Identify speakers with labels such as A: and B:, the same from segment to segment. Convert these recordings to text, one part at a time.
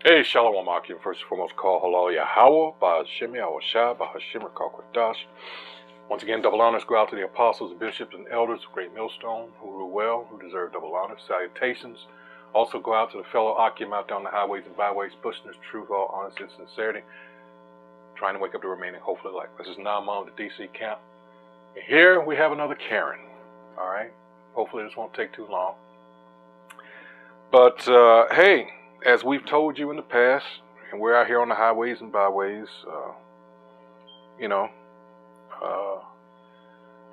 A: Hey, Shalom Akim. First and foremost, call Halal Yahweh, Ba'ashim Yahushua, Ba'ashim Rakakwadash. Once again, double honors go out to the apostles, bishops, and elders of Great Millstone who rule well, who deserve double honors. Salutations also go out to the fellow Akim out down the highways and byways, pushing this truth, all honesty, and sincerity, trying to wake up the remaining, hopefully, like this is Naaman of the DC camp. And here we have another Karen. All right. Hopefully this won't take too long. But hey, as we've told you in the past, and we're out here on the highways and byways,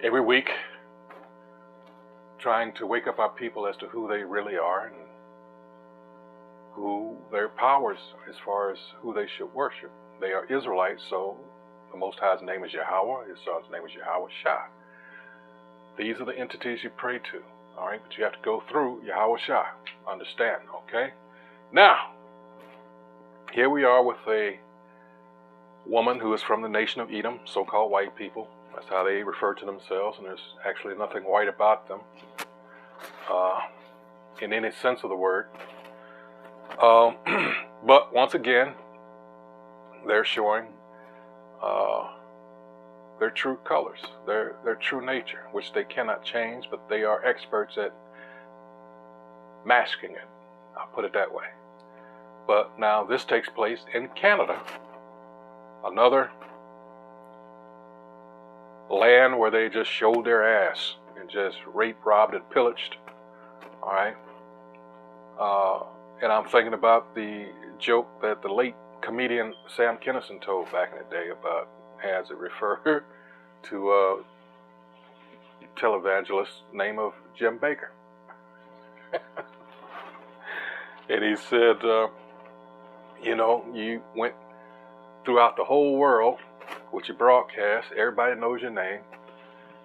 A: every week, trying to wake up our people as to who they really are and who their powers as far as who they should worship. They are Israelites, so the Most High's name is Yahweh, His Son's name is Yahweh Shah. These are the entities you pray to, all right? But you have to go through Yahweh Shah, understand, okay? Now, here we are with a woman who is from the nation of Edom, so-called white people. That's how they refer to themselves, and there's actually nothing white about them in any sense of the word. But once again, they're showing their true colors, their true nature, which they cannot change, but they are experts at masking it. I'll put it that way. But now this takes place in Canada, another land where they just showed their ass and just raped, robbed, and pillaged. All right. And I'm thinking about the joke that the late comedian Sam Kinison told back in the day about, as it referred to a televangelist name of Jim Baker. And he said, you went throughout the whole world with your broadcast, everybody knows your name,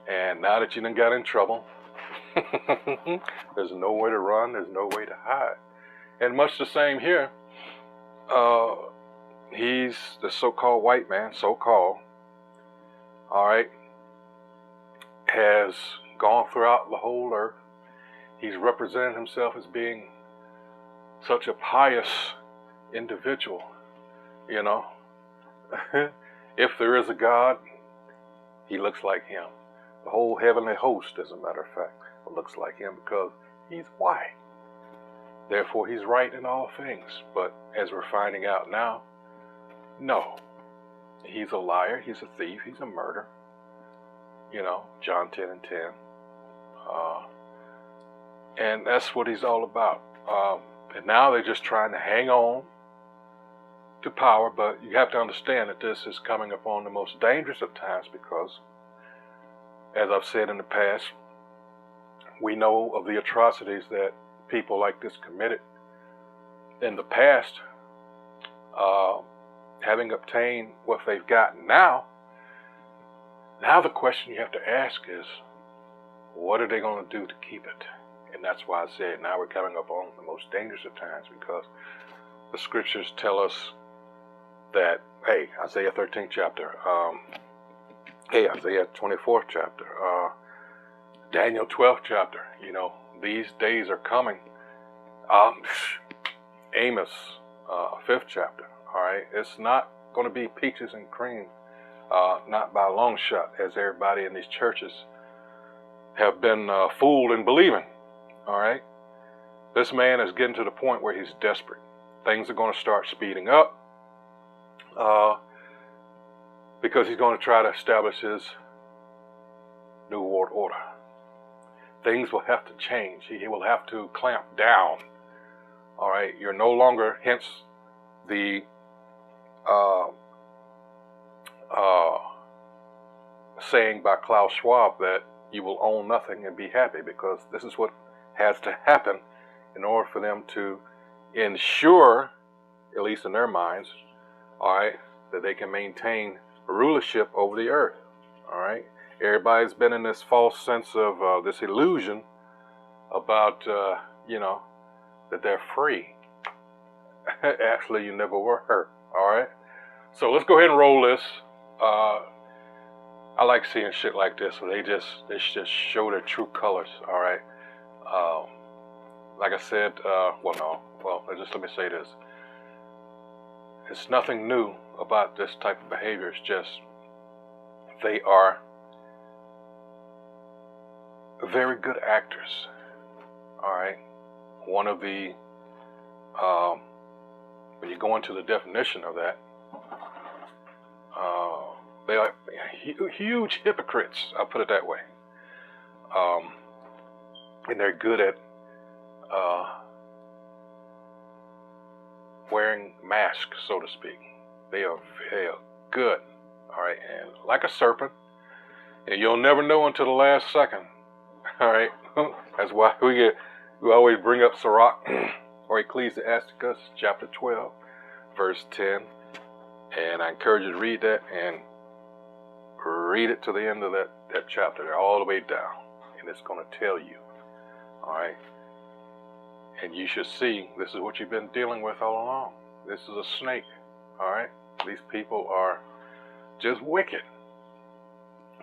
A: and now that you done got in trouble, there's nowhere to run, there's no way to hide. And much the same here. He's the so-called white man, so-called, all right, has gone throughout the whole earth. He's represented himself as being such a pious individual, If there is a God, he looks like him. The whole heavenly host, as a matter of fact, looks like him because he's white. Therefore, he's right in all things. But as we're finding out now, no. He's a liar, he's a thief, he's a murderer. John 10 and 10. And that's what he's all about. And now they're just trying to hang on to power, but you have to understand that this is coming upon the most dangerous of times because, as I've said in the past, we know of the atrocities that people like this committed in the past, having obtained what they've gotten now. Now the question you have to ask is, what are they going to do to keep it? And that's why I said now we're coming up on the most dangerous of times, because the scriptures tell us that, hey, Isaiah 13th chapter, Isaiah 24th chapter, Daniel 12th chapter, these days are coming. Amos 5th chapter, all right? It's not going to be peaches and cream, not by a long shot, as everybody in these churches have been fooled in believing, all right? This man is getting to the point where he's desperate. Things are going to start speeding up because he's going to try to establish his new world order. Things will have to change. He will have to clamp down. All right, you're no longer, hence the saying by Klaus Schwab that you will own nothing and be happy, because this is what has to happen in order for them to ensure, at least in their minds, all right, that they can maintain rulership over the earth. All right, everybody's been in this false sense of this illusion about that they're free. Actually, you never were. All right, so let's go ahead and roll this. I like seeing shit like this where they just show their true colors. All right, like I said, let me say this. it's nothing new about this type of behavior. It's just they are very good actors. All right. One of the, when you go into the definition of that, they are huge hypocrites. I'll put it that way. And they're good at wearing masks, so to speak. They are good. All right. And like a serpent, and you'll never know until the last second. All right. That's why we always bring up Sirach or Ecclesiasticus chapter 12, verse 10. And I encourage you to read that and read it to the end of that chapter, all the way down. And it's going to tell you. All right. And you should see this is what you've been dealing with all along. This is a snake. All right. These people are just wicked.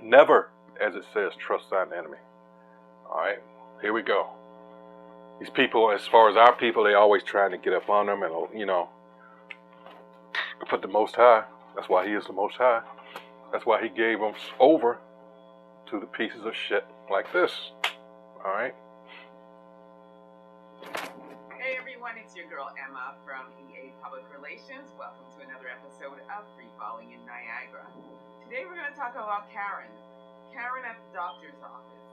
A: Never, as it says, trust thine enemy. All right. Here we go. These people, as far as our people, they always trying to get up on them and, you know, put the Most High. That's why he is the Most High. That's why he gave them over to the pieces of shit like this. All right.
B: Hey everyone, it's your girl Emma from EA Public Relations. Welcome to another episode of Free Falling in Niagara. Today we're going to talk about Karen. Karen at the doctor's office.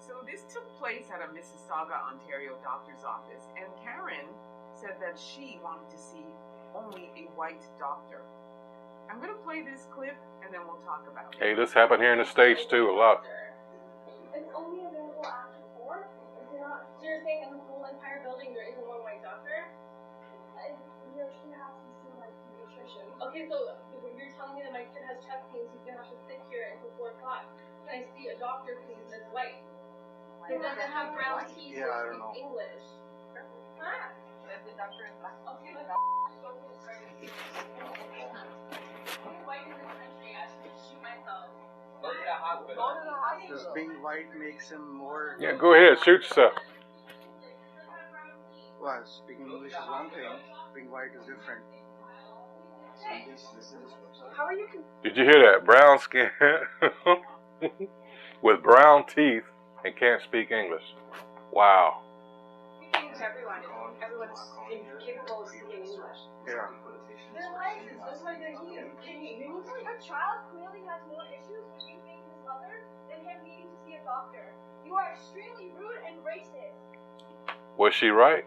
B: So this took place at a Mississauga, Ontario doctor's office, and Karen said that she wanted to see only a white doctor. I'm going to play this clip and then we'll talk about it.
A: Hey, this happened here in the States too a lot.
C: It's only available after 4? So you're saying in the whole entire building there isn't one white doctor? There should have to be some like nutrition. Okay, so when you're telling me that my kid has chest pains, he's gonna have to sit here until 4 o'clock. Can I see a doctor, please, that's white? He doesn't have brown teeth or speak English. Huh?
B: The doctor is black.
C: Okay, the white in this country, I should shoot myself.
D: Does being white makes him more...
A: Yeah, go ahead, shoot yourself.
D: Well, speaking English is one thing, being white is different.
C: How are you?
A: Did you hear that? Brown skin with brown teeth and can't speak English. Wow.
C: Everyone's capable of speaking English.
D: Yeah.
C: Their license, that's why they're here. Your child clearly has more issues with you being his mother than him needing to see a doctor. You are extremely rude and racist.
A: Was she right?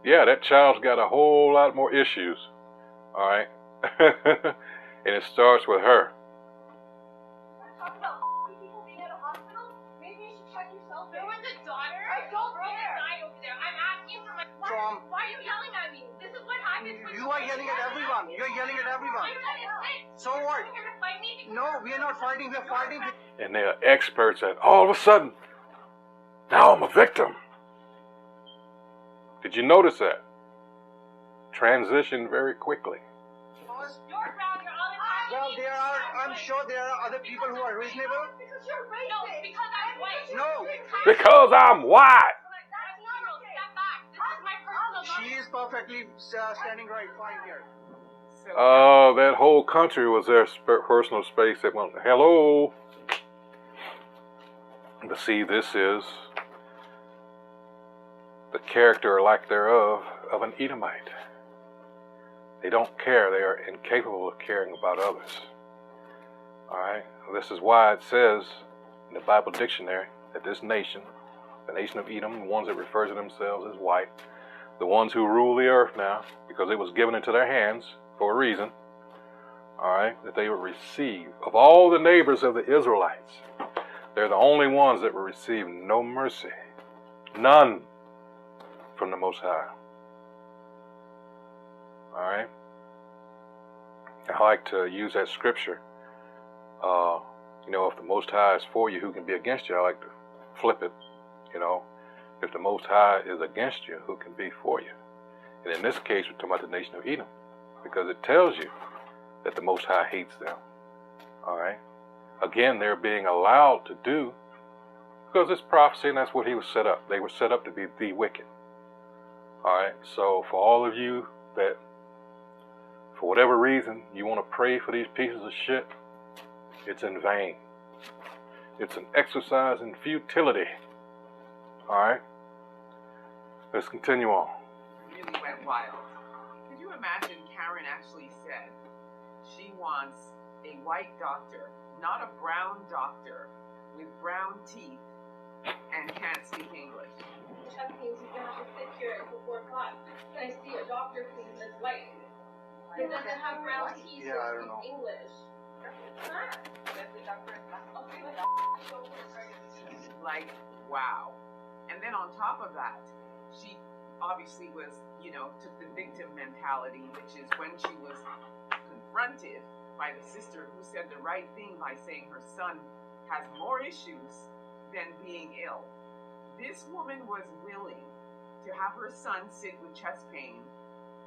A: Yeah, that child's got a whole lot more issues. All right. And it starts with her.
C: Talk about people being at a hospital. Maybe you should check yourself. There was a daughter. I don't care. Over there. I'm asking for my. Why are you yelling at me? This is what happens when
D: You are yelling at everyone. You're yelling at everyone. So what?
C: You're gonna fight me.
D: No, we are not fighting. We're fighting.
A: And they are experts at all of a sudden, now I'm a victim. Did you notice that? Transition very quickly.
C: You're proud. You're all the time.
D: Well, I'm sure there are other people who are reasonable.
C: Because you're racist. No, because I'm white.
D: No.
A: Because I'm white.
C: That's not okay. Step back. This is my personal life.
D: She is perfectly standing right fine here.
B: So,
A: Oh, that whole country was their personal space that went, hello. But see, this is the character or lack thereof of an Edomite. They don't care. They are incapable of caring about others. All right. This is why it says in the Bible dictionary that this nation, the nation of Edom, the ones that refer to themselves as white, the ones who rule the earth now, because it was given into their hands for a reason, all right, that they would receive. Of all the neighbors of the Israelites, they're the only ones that will receive no mercy. None from the Most High. All right. I like to use that scripture. You know, if the Most High is for you, who can be against you? I like to flip it. You know, if the Most High is against you, who can be for you? And in this case, we're talking about the nation of Edom, because it tells you that the Most High hates them. All right. Again, they're being allowed to do because it's prophecy, and that's what he was set up. They were set up to be the wicked. All right. So for all of you that for whatever reason you want to pray for these pieces of shit, it's in vain. It's an exercise in futility. Alright? Let's continue on.
B: It really went wild. Could you imagine Karen actually said she wants a white doctor, not a brown doctor with brown teeth and can't speak English?
C: Chest pains, he's gonna have to sit here until 4 o'clock. Can I see a doctor, please, that's white? He doesn't have brown teeth
D: Yeah, I
C: or
D: don't know.
C: speak English. Huh?
B: Like, wow. And then on top of that, she obviously was, took the victim mentality, which is when she was confronted by the sister who said the right thing by saying her son has more issues than being ill. This woman was willing to have her son sit with chest pain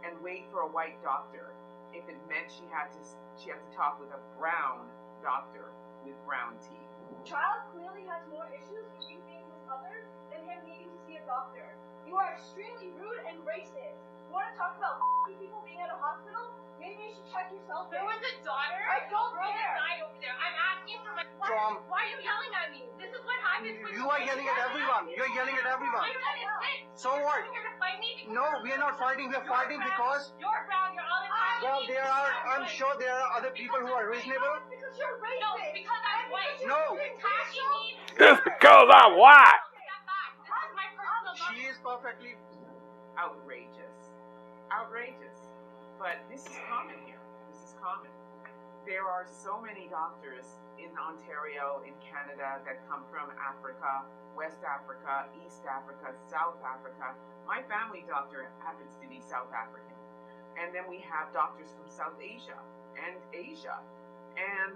B: and wait for a white doctor if it meant she had to talk with a brown doctor with brown teeth.
C: Child clearly has more issues with you being his mother than him needing to see a doctor. You are extremely rude and racist. You want to talk about people being at a hospital? Maybe you should check yourself.
E: There was a daughter.
C: I don't
E: girl that
C: care.
E: died over there. I'm asking for my.
D: Tom.
E: Why are you yelling at me? This is what happens when
D: You are yelling at everyone. You're yelling at everyone.
E: I'm not innocent.
D: So
E: You're
D: what?
E: coming here to fight me because
D: No, we are not fighting. We are fighting because,
E: you're brown. You're all the time.
D: well, I'm sure there are other people who are reasonable.
C: Because you're racist.
E: No, it's because I'm white.
D: No.
E: You're attacking me.
A: Just because I'm white.
E: Step back. This is my personal
D: She is perfectly.
B: Outrageous. Outrageous. But this is common here. This is common. There are so many doctors in Ontario, in Canada, that come from Africa, West Africa, East Africa, South Africa. My family doctor happens to be South African. And then we have doctors from South Asia and Asia. And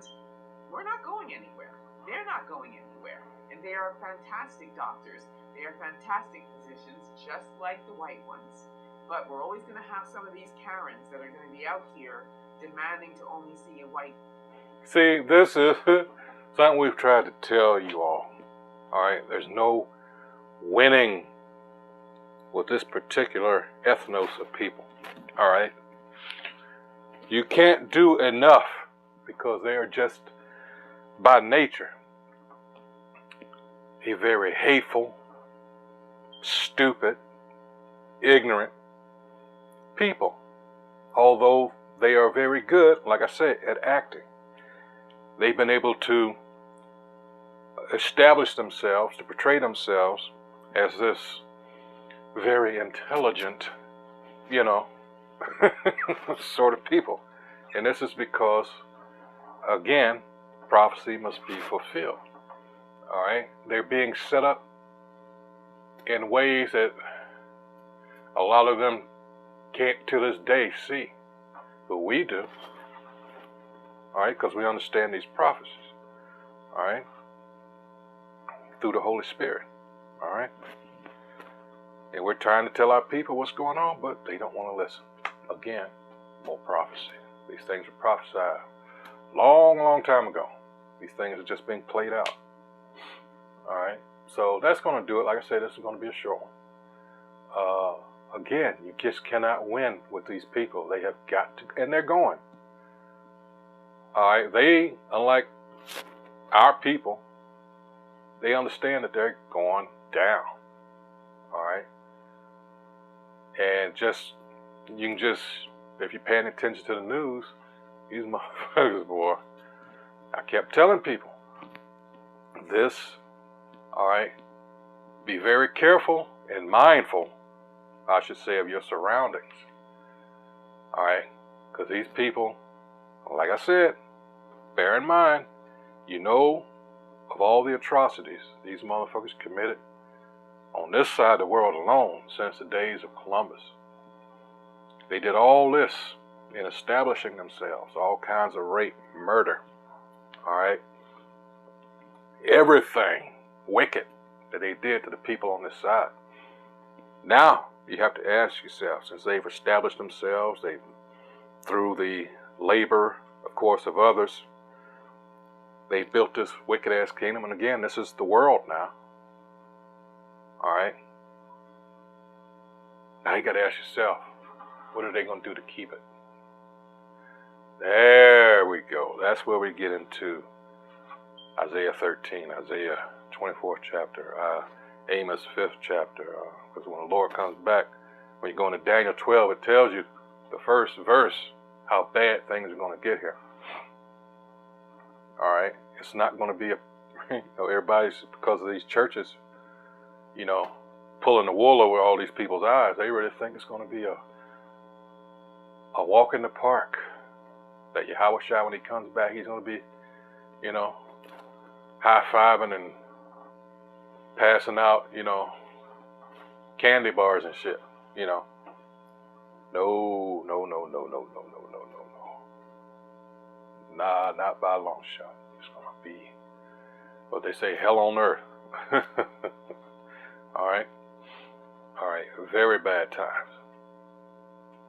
B: we're not going anywhere. They're not going anywhere. And they are fantastic doctors. They are fantastic physicians, just like the white ones. But we're always going to have some of these Karens that are going to be out here demanding to only see a white.
A: See, this is something we've tried to tell you all. Alright, there's no winning with this particular ethnos of people. Alright? You can't do enough because they are just, by nature, a very hateful, stupid, ignorant people. Although they are very good, like I said, at acting. They've been able to establish themselves, to portray themselves as this very intelligent, sort of people. And this is because, again, prophecy must be fulfilled. All right? They're being set up in ways that a lot of them can't to this day see. But we do. All right? Because we understand these prophecies. All right? Through the Holy Spirit. All right? And we're trying to tell our people what's going on, but they don't want to listen. Again, more prophecy. These things were prophesied long, long time ago. These things are just being played out. All right? So that's going to do it. Like I said, this is going to be a short one. Again, you just cannot win with these people. They have got to, and they're going. All right? They, unlike our people, they understand that they're going down. All right? And you can just, if you're paying attention to the news, these motherfuckers, boy, I kept telling people this, all right, be very careful and mindful, I should say, of your surroundings. All right? Because these people, like I said, bear in mind, of all the atrocities these motherfuckers committed on this side of the world alone since the days of Columbus. They did all this in establishing themselves, all kinds of rape, murder, all right? Everything wicked that they did to the people on this side. Now, you have to ask yourself, since they've established themselves, through the labor, of course, of others, they built this wicked-ass kingdom, and again, this is the world now. All right? Now you got to ask yourself, what are they going to do to keep it? There we go. That's where we get into Isaiah 13, Isaiah 24th chapter, Amos 5th chapter. Because when the Lord comes back, when you go into Daniel 12, it tells you the first verse how bad things are going to get here. All right, it's not going to be everybody's, because of these churches, pulling the wool over all these people's eyes. They really think it's going to be a walk in the park. That Yahweh Shai, when he comes back, he's going to be, high-fiving and passing out, candy bars and shit, No. Nah, not by a long shot. It's going to be what they say, hell on earth. All right. Very bad times.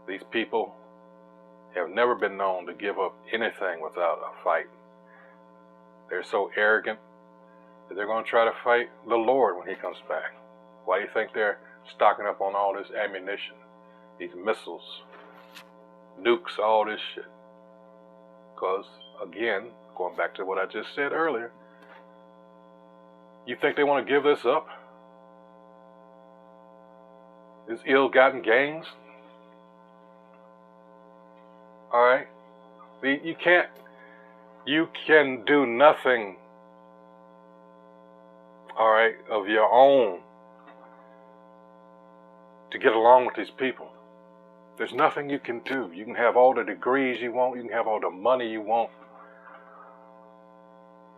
A: These people have never been known to give up anything without a fight. They're so arrogant that they're going to try to fight the Lord when he comes back. Why do you think they're stocking up on all this ammunition, these missiles, nukes, all this shit? Because, again, going back to what I just said earlier, you think they want to give this up? These ill-gotten gains? All right? You can do nothing, all right, of your own to get along with these people. There's nothing you can do. You can have all the degrees you want. You can have all the money you want.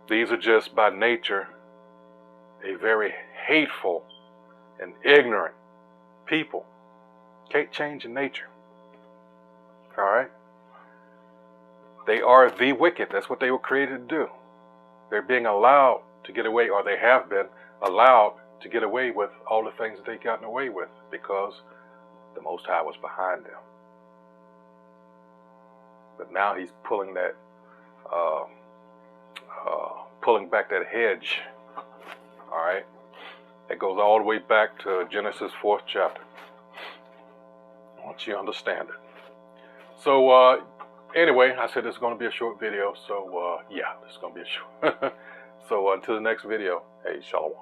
A: These are just by nature a very hateful and ignorant people. Can't change in nature. All right? They are the wicked. That's what they were created to do. They're being allowed to get away, or they have been allowed to get away with all the things that they've gotten away with because the Most High was behind them. But now he's pulling that, pulling back that hedge. All right? It goes all the way back to Genesis 4th chapter. Once you understand it. So, anyway, I said this is going to be a short video, so yeah, this is going to be a short. So until the next video, hey, shalom.